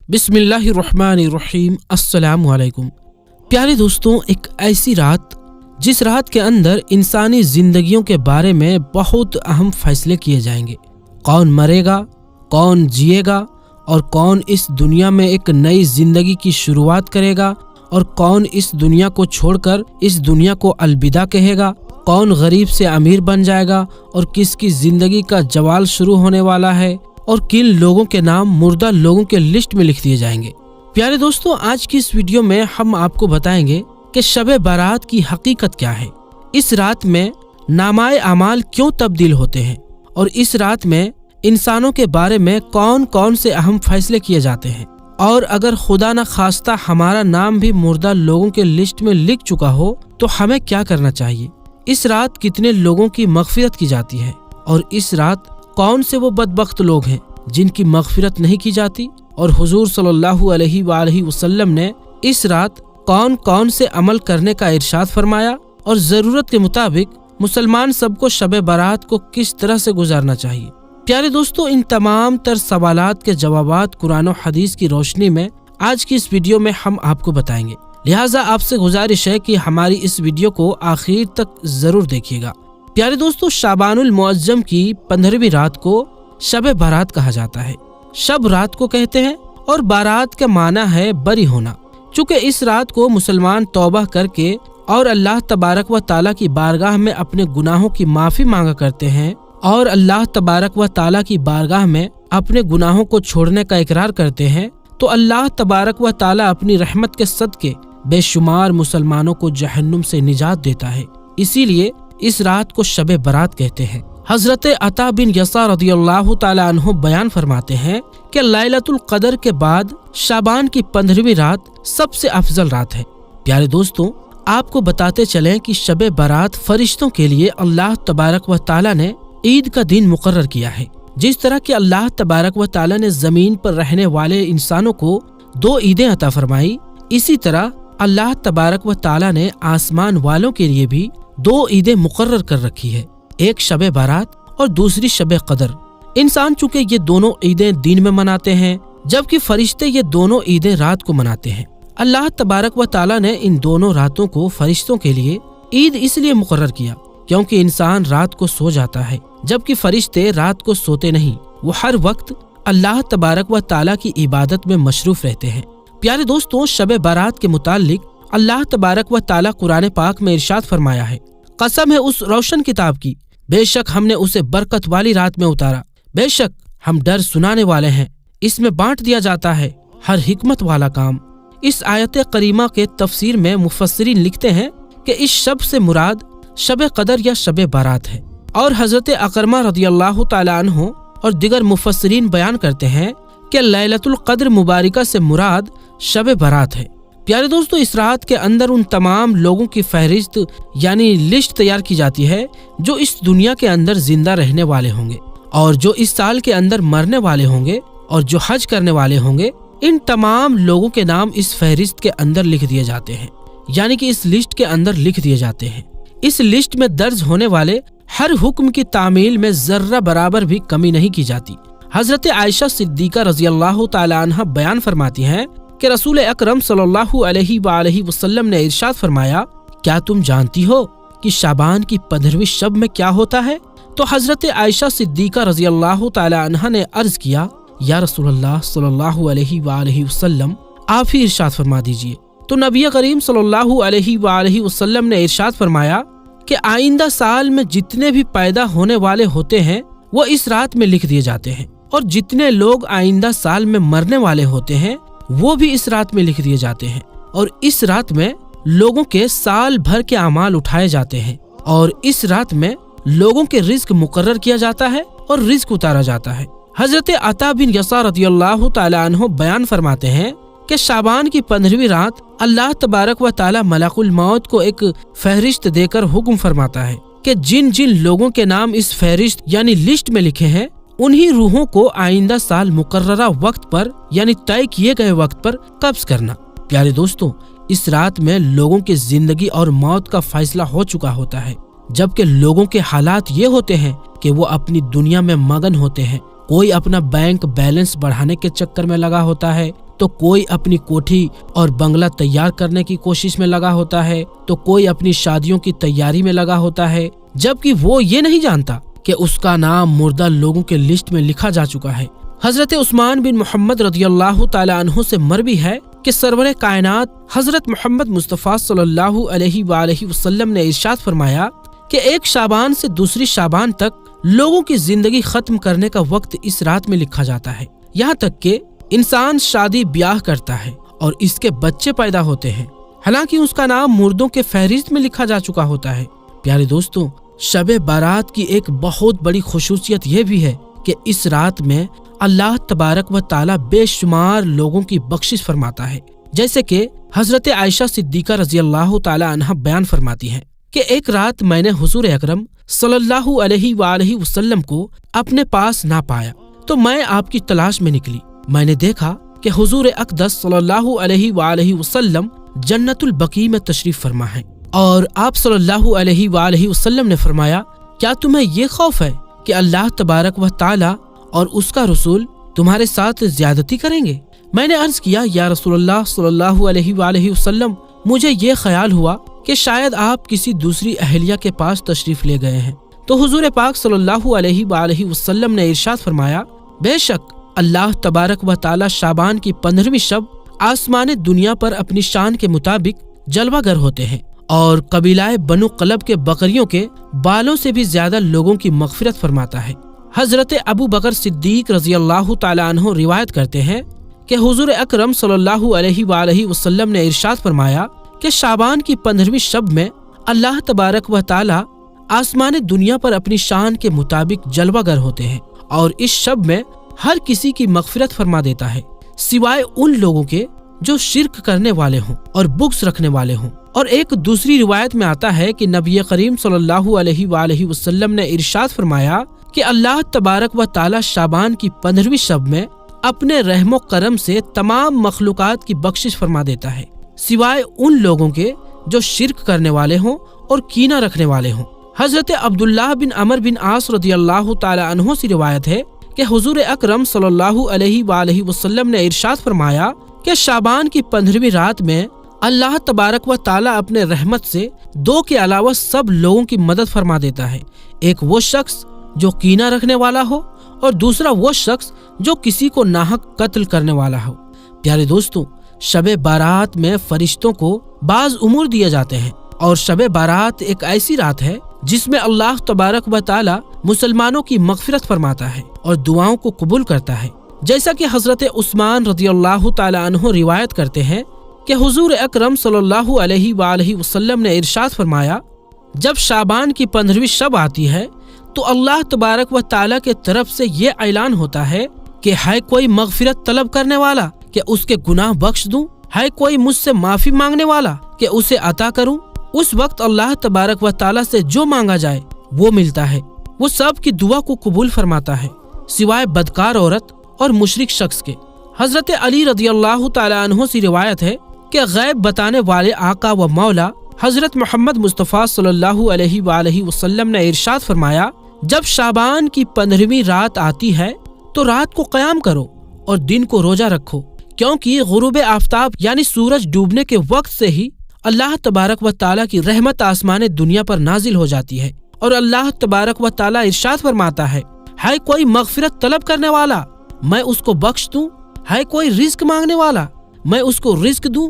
बिस्मिल्लाहिर्रहमानिर्रहीम। अस्सलामु अलैकुम। प्यारे दोस्तों, एक ऐसी रात जिस रात के अंदर इंसानी जिंदगियों के बारे में बहुत अहम फैसले किए जाएंगे। कौन मरेगा, कौन जिएगा और कौन इस दुनिया में एक नई जिंदगी की शुरुआत करेगा और कौन इस दुनिया को छोड़कर इस दुनिया को अलविदा कहेगा। कौन गरीब से अमीर बन जाएगा और किसकी जिंदगी का जवाल शुरू होने वाला है और किन लोगों के नाम मुर्दा लोगों के लिस्ट में लिख दिए जाएंगे। प्यारे दोस्तों, आज की इस वीडियो में हम आपको बताएंगे कि शब-ए बारात की हकीकत क्या है, इस रात में नामाए अमाल क्यों तब्दील होते हैं और इस रात में इंसानों के बारे में कौन कौन से अहम फैसले किए जाते हैं, और अगर खुदा न खास्ता हमारा नाम भी मुर्दा लोगों के लिस्ट में लिख चुका हो तो हमें क्या करना चाहिए। इस रात कितने लोगों की मगफिरत की जाती है और इस रात कौन से वो बदबख्त लोग हैं जिनकी मगफिरत नहीं की जाती, और हुजूर सल्लल्लाहु अलैहि वसल्लम ने इस रात कौन कौन से अमल करने का इरशाद फरमाया और ज़रूरत के मुताबिक मुसलमान सबको शब बारात को किस तरह से गुजारना चाहिए। प्यारे दोस्तों, इन तमाम तर सवालात के जवाबात कुरान और हदीस की रोशनी में आज की इस वीडियो में हम आपको बताएंगे। लिहाजा आपसे गुजारिश है कि हमारी इस वीडियो को आखिर तक जरूर देखिएगा। प्यारे दोस्तों, शाबानुल मुअज्जम की 15वीं रात को शब बारात कहा जाता है। शब रात को कहते हैं और बारात का माना है बरी होना। चूँकि इस रात को मुसलमान तौबा करके और अल्लाह तबारक व ताला की बारगाह में अपने गुनाहों की माफ़ी मांगा करते हैं और अल्लाह तबारक व ताला की बारगाह में अपने गुनाहों को छोड़ने का इकरार करते हैं, तो अल्लाह तबारक व ताला अपनी रहमत के सदके बेशुमार मुसलमानों को जहन्नुम से निजात देता है। इसीलिए इस रात को शब बारात कहते हैं। हजरत अता बिन यसार रदियल्लाहु ताला अन्हु बयान फरमाते हैं कि लैलतुल क़द्र के बाद शाबान की 15वीं रात सबसे अफजल रात है। प्यारे दोस्तों, आपको बताते चलें कि शब बारात फरिश्तों के लिए अल्लाह तबारक व ताला ने ईद का दिन मुकर्रर किया है। जिस तरह कि अल्लाह तबारक व ताला ने जमीन पर रहने वाले इंसानों को 2 ईदें अता फरमाई, इसी तरह अल्लाह तबारक व ताला ने आसमान वालों के लिए भी 2 ईदें मुकर्रर कर रखी है, एक शब बारात और दूसरी शब क़द्र। इंसान चूंकि ये दोनों ईदें दिन में मनाते हैं जबकि फरिश्ते ये दोनों ईदें रात को मनाते हैं। अल्लाह तबारक व ताला ने इन दोनों रातों को फरिश्तों के लिए ईद इसलिए मुकर्रर किया क्योंकि इंसान रात को सो जाता है जबकि फरिश्ते रात को सोते नहीं। वो हर वक्त अल्लाह तबारक व ताला की इबादत में मशरूफ रहते हैं। प्यारे दोस्तों, शब बारात के मुतालिक अल्लाह तबारक व ताला कुरान पाक में इरशाद फरमाया है, कसम है उस रोशन किताब की, बेशक हमने उसे बरकत वाली रात में उतारा, बेशक हम डर सुनाने वाले हैं, इसमें बांट दिया जाता है हर हिकमत वाला काम। इस आयत करीमा के तफसीर में मुफस्सिरीन लिखते हैं कि इस शब से मुराद शब क़द्र या शब बारात है, और हजरत अकरमा रदियल्लाहु ताला अन्हु और दिगर मुफस्सिरीन बयान करते हैं कि लैलतुल क़द्र मुबारका से मुराद शब बारात है। प्यारे दोस्तों, इस रात के अंदर उन तमाम लोगों की फहरिस्त यानी लिस्ट तैयार की जाती है जो इस दुनिया के अंदर जिंदा रहने वाले होंगे और जो इस साल के अंदर मरने वाले होंगे और जो हज करने वाले होंगे। इन तमाम लोगों के नाम इस फहरिस्त के अंदर लिख दिए जाते हैं, यानी कि इस लिस्ट के अंदर लिख दिए जाते हैं। इस लिस्ट में दर्ज होने वाले हर हुक्म की तामील में जर्रा बराबर भी कमी नहीं की जाती। हजरत आयशा सिद्दीका रज़ियल्लाहु ताला अन्हा बयान फरमाती हैं कि रसूल अकरम सल्लल्लाहु अलैहि वसल्लम ने इरशाद फरमाया, क्या तुम जानती हो कि शाबान की 15वीं शब में क्या होता है? तो हजरत आयशा सिद्दीका रज़ियल्लाहु ताला अन्हा ने अर्ज किया, या रसूलल्लाह सल्लल्लाहु अलैहि वसल्लम, आप ही इरशाद फरमा दीजिए। तो नबी करीम सल्लल्लाहु अलैहि वसल्लम ने इरशाद फरमाया कि आइंदा साल में जितने भी पैदा होने वाले होते हैं वो इस रात में लिख दिए जाते हैं, और जितने लोग आइंदा साल में मरने वाले होते हैं वो भी इस रात में लिख दिए जाते हैं। और इस रात में लोगों के साल भर के अमाल उठाए जाते हैं, और इस रात में लोगों के रिज्क मुकर्रर किया जाता है और रिज्क उतारा जाता है। हजरत अता बिन यसार रदियल्लाहु ताला अन्हु बयान फरमाते हैं कि शाबान की 15वीं रात अल्लाह तबारक व ताला मलाकुल मौत को एक फहरिस्त देकर हुक्म फरमाता है कि जिन जिन लोगों के नाम इस फहरिस्त यानी लिस्ट में लिखे हैं उन्हीं रूहों को आइंदा साल मुकर्ररा वक्त पर यानी तय किए गए वक्त पर कब्ज करना। प्यारे दोस्तों, इस रात में लोगों की जिंदगी और मौत का फैसला हो चुका होता है, जबकि लोगों के हालात ये होते हैं कि वो अपनी दुनिया में मगन होते हैं। कोई अपना बैंक बैलेंस बढ़ाने के चक्कर में लगा होता है, تو کوئی اپنی کوٹھی اور بنگلہ تیار کرنے کی کوشش میں لگا ہوتا ہے، تو کوئی اپنی شادیوں کی تیاری میں لگا ہوتا ہے، جبکہ وہ یہ نہیں جانتا کہ اس کا نام مردہ لوگوں کے لسٹ میں لکھا جا چکا ہے۔ حضرت عثمان بن محمد رضی اللہ تعالی عنہ سے مروی ہے کہ سرور کائنات حضرت محمد مصطفیٰ صلی اللہ علیہ وآلہ وسلم نے ارشاد فرمایا کہ ایک شعبان سے دوسری شعبان تک لوگوں کی زندگی ختم کرنے کا وقت اس رات میں لکھا جاتا ہے، یہاں تک کہ انسان شادی بیاہ کرتا ہے اور اس کے بچے پیدا ہوتے ہیں، حالانکہ اس کا نام مردوں کے فہرست میں لکھا جا چکا ہوتا ہے۔ پیارے دوستوں، شب بارات کی ایک بہت بڑی خصوصیت یہ بھی ہے کہ اس رات میں اللہ تبارک و تعالی بے شمار لوگوں کی بخشش فرماتا ہے، جیسے کہ حضرت عائشہ صدیقہ رضی اللہ تعالی عنہا بیان فرماتی ہیں کہ ایک رات میں نے حضور اکرم صلی اللہ علیہ وآلہ وسلم کو اپنے پاس نہ پایا، تو میں آپ کی تلاش میں نکلی۔ میں نے دیکھا کہ حضور اقدس صلی اللہ علیہ وآلہ وسلم جنت البقیع میں تشریف فرما ہے، اور آپ صلی اللہ علیہ وآلہ وسلم نے فرمایا، کیا تمہیں یہ خوف ہے کہ اللہ تبارک و تعالی اور اس کا رسول تمہارے ساتھ زیادتی کریں گے؟ میں نے عرض کیا، یا رسول اللہ صلی اللہ علیہ وآلہ وسلم، مجھے یہ خیال ہوا کہ شاید آپ کسی دوسری اہلیہ کے پاس تشریف لے گئے ہیں۔ تو حضور پاک صلی اللہ علیہ وآلہ وسلم نے ارشاد فرمایا، بے شک اللہ تبارک و تعالی شعبان کی 15ویں شب آسمان دنیا پر اپنی شان کے مطابق جلوہ گر ہوتے ہیں، اور قبیلہ بنو قلب کے بکریوں کے بالوں سے بھی زیادہ لوگوں کی مغفرت فرماتا ہے۔ حضرت ابو بکر صدیق رضی اللہ تعالی عنہ روایت کرتے ہیں کہ حضور اکرم صلی اللہ علیہ وآلہ وسلم نے ارشاد فرمایا کہ شعبان کی 15ویں شب میں اللہ تبارک و تعالی آسمان دنیا پر اپنی شان کے مطابق جلوہ گر ہوتے ہیں، اور اس شب میں ہر کسی کی مغفرت فرما دیتا ہے، سوائے ان لوگوں کے جو شرک کرنے والے ہوں اور بغض رکھنے والے ہوں۔ اور ایک دوسری روایت میں آتا ہے کہ نبی کریم صلی اللہ علیہ وآلہ وسلم نے ارشاد فرمایا کہ اللہ تبارک و تعالی شعبان کی 15ویں شب میں اپنے رحم و کرم سے تمام مخلوقات کی بخشش فرما دیتا ہے، سوائے ان لوگوں کے جو شرک کرنے والے ہوں اور کینہ رکھنے والے ہوں۔ حضرت عبداللہ بن عمر بن عاص رضی اللہ تعالی عنہ سے روایت ہے کہ حضور اکرم صلی اللہ علیہ وآلہ وسلم نے ارشاد فرمایا کہ شعبان کی 15ویں رات میں اللہ تبارک و تعالی اپنے رحمت سے 2 کے علاوہ سب لوگوں کی مدد فرما دیتا ہے، ایک وہ شخص جو کینہ رکھنے والا ہو، اور دوسرا وہ شخص جو کسی کو ناحق قتل کرنے والا ہو۔ پیارے دوستوں، شب بارات میں فرشتوں کو بعض امور دیے جاتے ہیں، اور شب بارات ایک ایسی رات ہے جس میں اللہ تبارک و تعالی مسلمانوں کی مغفرت فرماتا ہے اور دعاؤں کو قبول کرتا ہے، جیسا کہ حضرت عثمان رضی اللہ تعالی عنہ روایت کرتے ہیں کہ حضور اکرم صلی اللہ علیہ وآلہ وسلم نے ارشاد فرمایا، جب شعبان کی 15ویں شب آتی ہے تو اللہ تبارک و تعالی کے طرف سے یہ اعلان ہوتا ہے کہ ہے کوئی مغفرت طلب کرنے والا کہ اس کے گناہ بخش دوں، ہے کوئی مجھ سے معافی مانگنے والا کہ اسے عطا کروں۔ اس وقت اللہ تبارک و تعالی سے جو مانگا جائے وہ ملتا ہے، وہ سب کی دعا کو قبول فرماتا ہے، سوائے بدکار عورت اور مشرک شخص کے۔ حضرت علی رضی اللہ تعالی عنہ سے روایت ہے کہ غیب بتانے والے آقا و مولا حضرت محمد مصطفیٰ صلی اللہ علیہ وآلہ وسلم نے ارشاد فرمایا، جب شعبان کی 15ویں رات آتی ہے تو رات کو قیام کرو اور دن کو روزہ رکھو، کیونکہ غروب آفتاب یعنی سورج ڈوبنے کے وقت سے ہی اللہ تبارک و تعالیٰ کی رحمت آسمان دنیا پر نازل ہو جاتی ہے، اور اللہ تبارک و تعالیٰ ارشاد فرماتا ہے کوئی مغفرت طلب کرنے والا میں اس کو بخش دوں، ہے کوئی رزق مانگنے والا میں اس کو رزق دوں،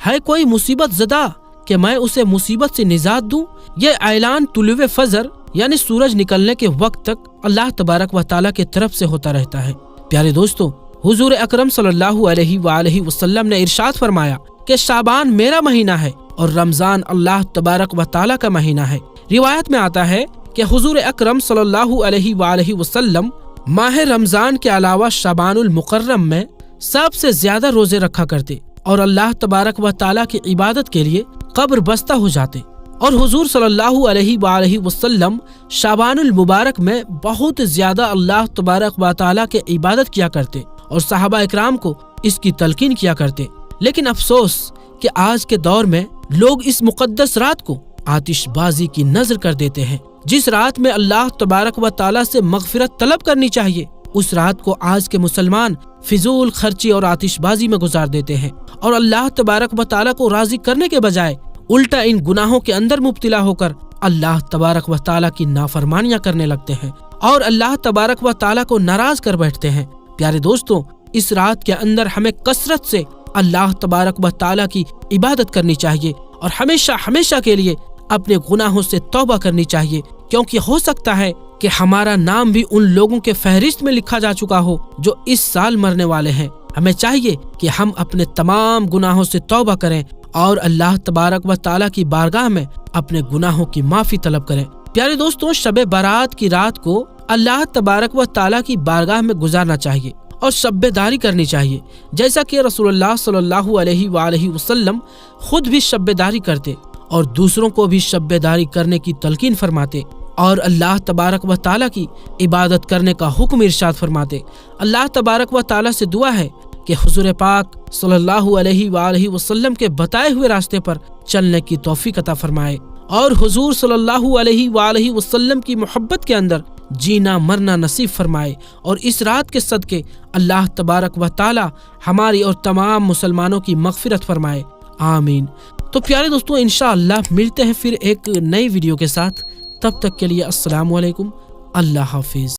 ہے کوئی مصیبت زدہ کہ میں اسے مصیبت سے نجات دوں۔ یہ اعلان طلوع فجر یعنی سورج نکلنے کے وقت تک اللہ تبارک و تعالیٰ کی طرف سے ہوتا رہتا ہے۔ پیارے دوستو، حضور اکرم صلی اللہ علیہ وآلہ وسلم نے ارشاد فرمایا کہ شعبان میرا مہینہ ہے اور رمضان اللہ تبارک و تعالیٰ کا مہینہ ہے۔ روایت میں آتا ہے کہ حضور اکرم صلی اللہ علیہ وآلہ وسلم ماہ رمضان کے علاوہ شعبان المکرم میں سب سے زیادہ روزے رکھا کرتے اور اللہ تبارک و تعالیٰ کی عبادت کے لیے قبر بستہ ہو جاتے، اور حضور صلی اللہ علیہ وآلہ وسلم شعبان المبارک میں بہت زیادہ اللہ تبارک و تعالیٰ کی عبادت کیا کرتے اور صحابہ اکرام کو اس کی تلقین کیا کرتے۔ لیکن افسوس کہ آج کے دور میں لوگ اس مقدس رات کو آتش بازی کی نظر کر دیتے ہیں، جس رات میں اللہ تبارک و تعالیٰ سے مغفرت طلب کرنی چاہیے उस रात को आज के मुसलमान फिजूल खर्ची और आतिशबाजी में गुजार देते हैं और अल्लाह तबारक व तआला को राजी करने के बजाय उल्टा इन गुनाहों के अंदर मुब्तला होकर अल्लाह तबारक व तआला की नाफरमानियां करने लगते हैं और अल्लाह तबारक व तआला को नाराज कर बैठते हैं। प्यारे दोस्तों, इस रात के अंदर हमें कसरत से अल्लाह तबारक व तआला की इबादत करनी चाहिए और हमेशा हमेशा के लिए अपने गुनाहों से तौबा करनी चाहिए, क्योंकि हो सकता है कि हमारा नाम भी उन लोगों के फहरिस्त में लिखा जा चुका हो जो इस साल मरने वाले हैं। हमें चाहिए कि हम अपने तमाम गुनाहों से तौबा करें और अल्लाह तबारक व तआला की बारगाह में अपने गुनाहों की माफी तलब करें। प्यारे दोस्तों, शब बारात की रात को अल्लाह तबारक व तआला की बारगाह में गुजारना चाहिए और शब्बेदारी करनी चाहिए, जैसा कि रसूलुल्लाह सल्लल्लाहु अलैहि वसल्लम खुद भी शब्बेदारी करते और दूसरों को भी शब्बेदारी करने की तलकीन फरमाते और अल्लाह तबारक व तआला की इबादत करने का हुक्म इरशाद फरमाते। अल्लाह तबारक व तआला से दुआ है कि हुजूर पाक सल्लल्लाहु अलैहि वसल्लम के बताए हुए रास्ते पर चलने की तौफीक अता फरमाए और हुजूर सल्लल्लाहु अलैहि वसल्लम की मोहब्बत के अंदर जीना मरना नसीब फरमाए और इस रात के सदके अल्लाह तबारक व तआला हमारी और तमाम मुसलमानों की मगफिरत फरमाए, आमीन। तो प्यारे दोस्तों, इंशाअल्लाह मिलते हैं फिर एक नई वीडियो के साथ। तब तक के लिए अस्सलाम वालेकुम, अल्लाह हाफिज।